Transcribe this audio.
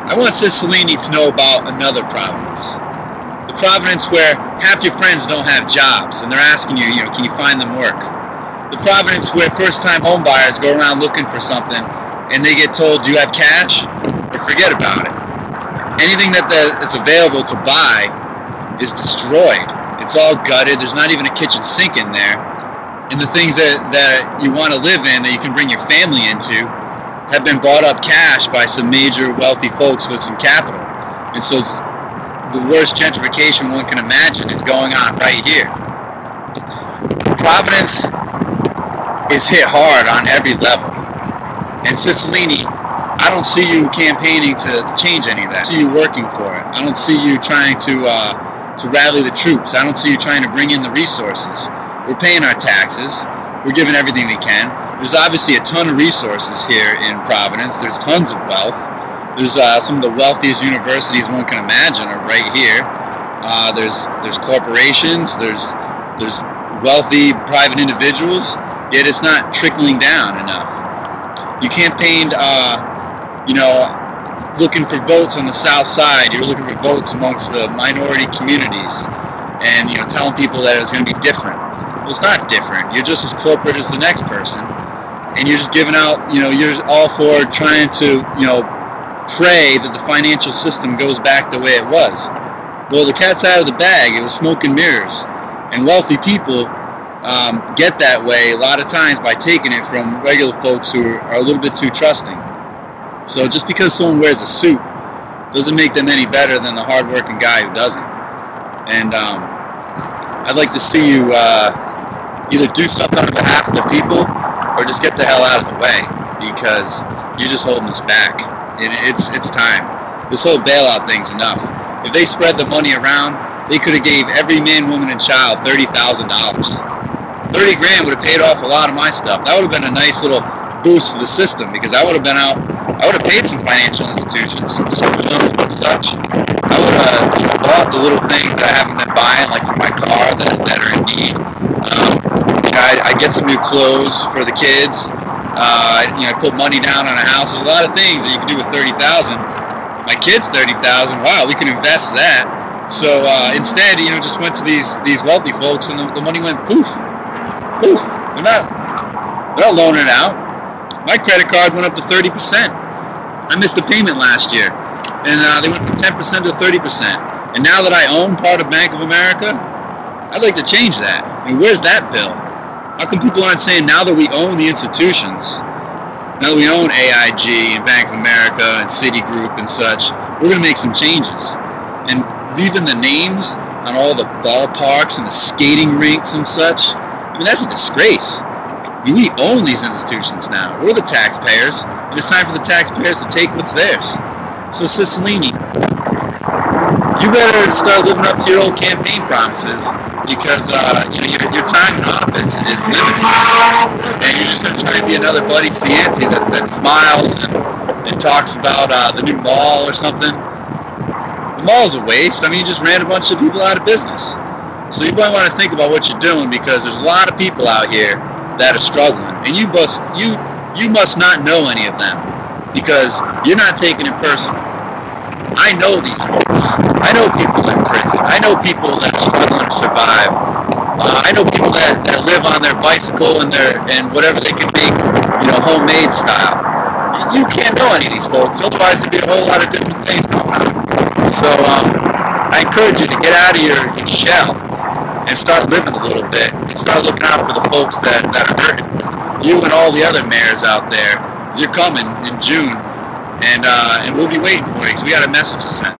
I want Cicillini to know about another Providence. The Providence where half your friends don't have jobs and they're asking you, can you find them work? The Providence where first-time homebuyers go around looking for something and they get told, do you have cash? Or forget about it. Anything that's available to buy is destroyed. It's all gutted. There's not even a kitchen sink in there. And the things that you want to live in, that you can bring your family into, have been bought up cash by some major wealthy folks with some capital. And so the worst gentrification one can imagine is going on right here. Providence is hit hard on every level. And Cicillini, I don't see you campaigning to change any of that. I see you working for it. I don't see you trying to rally the troops. I don't see you trying to bring in the resources. We're paying our taxes. We're giving everything we can. There's obviously a ton of resources here in Providence. There's tons of wealth. There's some of the wealthiest universities one can imagine are right here. There's corporations. There's wealthy private individuals. Yet it's not trickling down enough. You campaigned, looking for votes on the South Side. You're looking for votes amongst the minority communities, and telling people that it's going to be different. Well, it's not different. You're just as corporate as the next person, and you're just giving out. You're all for trying to, pray that the financial system goes back the way it was. Well, the cat's out of the bag. It was smoke and mirrors, and wealthy people get that way a lot of times by taking it from regular folks who are a little bit too trusting. So just because someone wears a suit doesn't make them any better than the hard-working guy who doesn't. And I'd like to see you either do something on behalf of the people or just get the hell out of the way, because you're just holding us back. And it's time. This whole bailout thing's enough. If they spread the money around, they could have gave every man, woman, and child $30,000. $30 grand would have paid off a lot of my stuff. That would have been a nice little boost to the system, because I would have been out. I would have paid some financial institutions, school loans and such. I would have bought the little things that I haven't been buying, like for my car that are in need. I get some new clothes for the kids. I put money down on a house. There's a lot of things that you can do with $30,000. My kids, $30,000. Wow, we can invest that. So instead, just went to these wealthy folks, and the money went poof, poof. They're not loaning it out. My credit card went up to 30%. I missed a payment last year, and they went from 10% to 30%. And now that I own part of Bank of America, I'd like to change that. I mean, where's that bill? How come people aren't saying, now that we own the institutions, now that we own AIG and Bank of America and Citigroup and such, we're going to make some changes. And leaving the names on all the ballparks and the skating rinks and such, that's a disgrace. We own these institutions now. We're the taxpayers, and it's time for the taxpayers to take what's theirs. So Cicillini, you better start living up to your old campaign promises, because your time in office is limited, and you're just going to try to be another Buddy Cianci that smiles and talks about the new mall or something. The mall's a waste. I mean, you just ran a bunch of people out of business. So you might want to think about what you're doing, because there's a lot of people out here that are struggling, and you must not know any of them, because you're not taking it personal. I know these folks. I know people in prison. I know people that are struggling to survive. I know people that live on their bicycle and whatever they can make, homemade style. You can't know any of these folks, otherwise there'd be a whole lot of different things going on. So I encourage you to get out of your shell and start living a little bit, and start looking out for the folks that are hurting. You and all the other mayors out there, 'cause you're coming in June, and we'll be waiting for you, because we got a message to send.